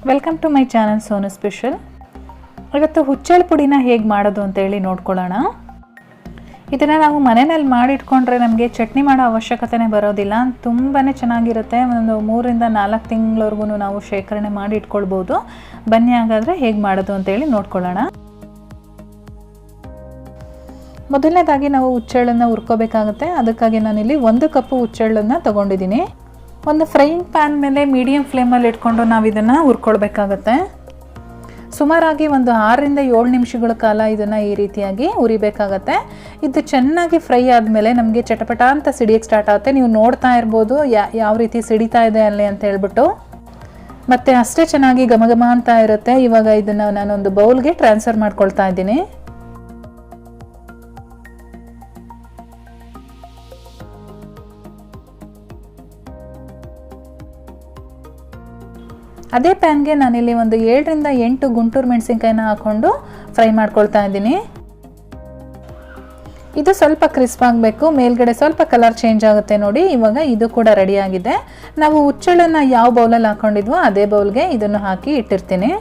Welcome to my channel Sonu special. ಇವತ್ತು ಹುಚ್ಚೆಳ್ಳು ಪುಡಿನ ಹೇಗೆ ಮಾಡೋದು ಅಂತೇಳಿ ನೋಡ್ಕೊಳ್ಳೋಣ. ಇದನ್ನು ನಾವು ಮನೆಯಲ್ಲಿ ಮಾಡಿಟ್ಕೊಂಡ್ರೆ ನಮಗೆ ಚಟ್ನಿ ಮಾಡೋ ಅವಶ್ಯಕತೆನೇ ಬರೋದಿಲ್ಲ. ತುಂಬಾ ಚೆನ್ನಾಗಿರುತ್ತೆ. ಒಂದು 3 ರಿಂದ 4 ತಿಂಗಳವರೆಗೂ ನಾವು ಶೇಖರಣೆ ಮಾಡಿ ಇಟ್ಕೊಳ್ಬೋದು. ಬನ್ನಿ ಹಾಗಾದರೆ ಹೇಗೆ ಮಾಡೋದು ಅಂತೇಳಿ ನೋಡ್ಕೊಳ್ಳೋಣ. ಮೊದಲನೇದಾಗಿ ನಾವು ಹುಚ್ಚೆಳ್ಳನ್ನು ಹುರ್ಕೋಬೇಕಾಗುತ್ತೆ. ಅದಕ್ಕಾಗಿ ನಾನಿಲ್ಲಿ 1 ಕಪ್ ಹುಚ್ಚೆಳ್ಳನ್ನು ತೊಗೊಂಡಿದ್ದೀನಿ. ಒಂದು ಫ್ರೈಯಿಂಗ್ ಪ್ಯಾನ್ ಮೇಲೆ ಮೀಡಿಯಮ್ ಫ್ಲೇಮಲ್ಲಿ ಇಟ್ಕೊಂಡು ನಾವು ಇದನ್ನು ಹುರ್ಕೊಳ್ಬೇಕಾಗತ್ತೆ. ಸುಮಾರಾಗಿ ಒಂದು 6 ರಿಂದ 7 ನಿಮಿಷಗಳ ಕಾಲ ಇದನ್ನು ಈ ರೀತಿಯಾಗಿ ಹುರಿಬೇಕಾಗತ್ತೆ. ಇದು ಚೆನ್ನಾಗಿ ಫ್ರೈ ಆದಮೇಲೆ ನಮಗೆ ಚಟಪಟ ಅಂತ ಸಿಡಿಯೋಕ್ಕೆ ಸ್ಟಾರ್ಟ್ ಆಗುತ್ತೆ. ನೀವು ನೋಡ್ತಾ ಇರ್ಬೋದು ಯಾವ ರೀತಿ ಸಿಡಿತಾ ಇದೆ ಅಲ್ಲಿ ಅಂತ ಹೇಳ್ಬಿಟ್ಟು. ಮತ್ತು ಅಷ್ಟೇ ಚೆನ್ನಾಗಿ ಘಮ ಅಂತ ಇರುತ್ತೆ. ಇವಾಗ ಇದನ್ನು ನಾನೊಂದು ಬೌಲ್ಗೆ ಟ್ರಾನ್ಸ್ಫರ್ ಮಾಡ್ಕೊಳ್ತಾ ಇದ್ದೀನಿ. ಅದೇ ಪ್ಯಾನ್ಗೆ ನಾನಿಲ್ಲಿ ಒಂದು 7 ರಿಂದ 8 ಗುಂಟೂರು ಮೆಣಸಿನ್ಕಾಯಿನ ಹಾಕ್ಕೊಂಡು ಫ್ರೈ ಮಾಡ್ಕೊಳ್ತಾ ಇದ್ದೀನಿ. ಇದು ಸ್ವಲ್ಪ ಕ್ರಿಸ್ಪ್ ಆಗಬೇಕು. ಮೇಲ್ಗಡೆ ಸ್ವಲ್ಪ ಕಲರ್ ಚೇಂಜ್ ಆಗುತ್ತೆ ನೋಡಿ. ಇವಾಗ ಇದು ಕೂಡ ರೆಡಿಯಾಗಿದೆ. ನಾವು ಹುಚ್ಚೆಳ್ಳನ್ನು ಯಾವ ಬೌಲಲ್ಲಿ ಹಾಕ್ಕೊಂಡಿದ್ವೋ ಅದೇ ಬೌಲ್ಗೆ ಇದನ್ನು ಹಾಕಿ ಇಟ್ಟಿರ್ತೀನಿ.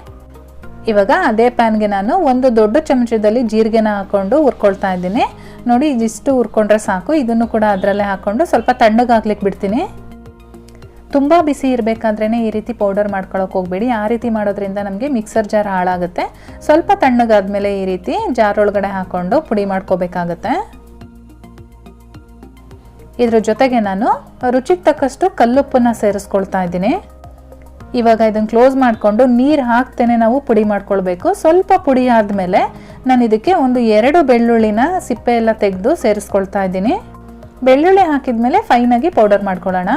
ಇವಾಗ ಅದೇ ಪ್ಯಾನ್ಗೆ ನಾನು ಒಂದು ದೊಡ್ಡ ಚಮಚದಲ್ಲಿ ಜೀರಿಗೆನ ಹಾಕ್ಕೊಂಡು ಹುರ್ಕೊಳ್ತಾ ಇದ್ದೀನಿ. ನೋಡಿ, ಇದಿಷ್ಟು ಹುರ್ಕೊಂಡ್ರೆ ಸಾಕು. ಇದನ್ನು ಕೂಡ ಅದರಲ್ಲೇ ಹಾಕ್ಕೊಂಡು ಸ್ವಲ್ಪ ತಣ್ಣಗಾಗ್ಲಿಕ್ಕೆ ಬಿಡ್ತೀನಿ. ತುಂಬ ಬಿಸಿ ಇರಬೇಕಾದ್ರೇ ಈ ರೀತಿ ಪೌಡರ್ ಮಾಡ್ಕೊಳ್ಳೋಕೆ ಹೋಗಬೇಡಿ. ಆ ರೀತಿ ಮಾಡೋದ್ರಿಂದ ನಮಗೆ ಮಿಕ್ಸರ್ ಜಾರ್ ಹಾಳಾಗುತ್ತೆ. ಸ್ವಲ್ಪ ತಣ್ಣಗಾದ್ಮೇಲೆ ಈ ರೀತಿ ಜಾರ್ ಒಳಗಡೆ ಹಾಕ್ಕೊಂಡು ಪುಡಿ ಮಾಡ್ಕೋಬೇಕಾಗತ್ತೆ. ಇದ್ರ ಜೊತೆಗೆ ನಾನು ರುಚಿಗೆ ತಕ್ಕಷ್ಟು ಕಲ್ಲುಪ್ಪನ್ನು ಸೇರಿಸ್ಕೊಳ್ತಾ ಇದ್ದೀನಿ. ಇವಾಗ ಇದನ್ನು ಕ್ಲೋಸ್ ಮಾಡಿಕೊಂಡು ನೀರು ಹಾಕ್ತೇನೆ ನಾವು ಪುಡಿ ಮಾಡ್ಕೊಳ್ಬೇಕು. ಸ್ವಲ್ಪ ಪುಡಿ ಆದಮೇಲೆ ನಾನು ಇದಕ್ಕೆ ಒಂದು 2 ಬೆಳ್ಳುಳ್ಳಿನ ಸಿಪ್ಪೆ ಎಲ್ಲ ತೆಗೆದು ಸೇರಿಸ್ಕೊಳ್ತಾ ಇದ್ದೀನಿ. ಬೆಳ್ಳುಳ್ಳಿ ಹಾಕಿದ್ಮೇಲೆ ಫೈನಾಗಿ ಪೌಡರ್ ಮಾಡ್ಕೊಳ್ಳೋಣ.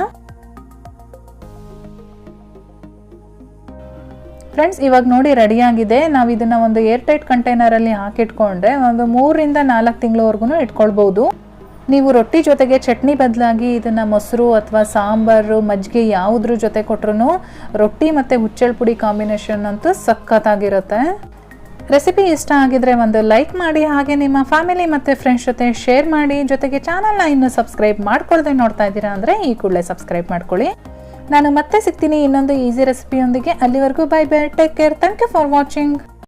ಫ್ರೆಂಡ್ಸ್, ಇವಾಗ ನೋಡಿ ರೆಡಿಯಾಗಿದೆ. ನಾವು ಇದನ್ನು ಒಂದು ಏರ್ಟೈಟ್ ಕಂಟೈನರಲ್ಲಿ ಹಾಕಿಟ್ಕೊಂಡ್ರೆ ಒಂದು 3 ರಿಂದ 4 ತಿಂಗಳವರೆಗೂ ಇಟ್ಕೊಳ್ಬೋದು. ನೀವು ರೊಟ್ಟಿ ಜೊತೆಗೆ ಚಟ್ನಿ ಬದಲಾಗಿ ಇದನ್ನು ಮೊಸರು ಅಥವಾ ಸಾಂಬಾರು, ಮಜ್ಜಿಗೆ ಯಾವುದ್ರ ಜೊತೆ ಕೊಟ್ರೂ ರೊಟ್ಟಿ ಮತ್ತು ಹುಚ್ಚೆಳ್ಳು ಪುಡಿ ಕಾಂಬಿನೇಷನ್ ಅಂತೂ ಸಖತ್ತಾಗಿರುತ್ತೆ. ರೆಸಿಪಿ ಇಷ್ಟ ಆಗಿದ್ರೆ ಒಂದು ಲೈಕ್ ಮಾಡಿ, ಹಾಗೆ ನಿಮ್ಮ ಫ್ಯಾಮಿಲಿ ಮತ್ತು ಫ್ರೆಂಡ್ಸ್ ಜೊತೆ ಶೇರ್ ಮಾಡಿ. ಜೊತೆಗೆ ಚಾನಲ್ನ ಇನ್ನೂ ಸಬ್ಸ್ಕ್ರೈಬ್ ಮಾಡ್ಕೊಳ್ದೆ ನೋಡ್ತಾ ಇದ್ದೀರಾ ಅಂದರೆ ಈ ಕೂಡಲೇ ಸಬ್ಸ್ಕ್ರೈಬ್ ಮಾಡ್ಕೊಳ್ಳಿ. ನಾನು ಮತ್ತೆ ಸಿಗ್ತೀನಿ ಇನ್ನೊಂದು ಈಸಿ ರೆಸಿಪಿಯೊಂದಿಗೆ. ಅಲ್ಲಿವರೆಗೂ bye bye, take care, thank you for watching.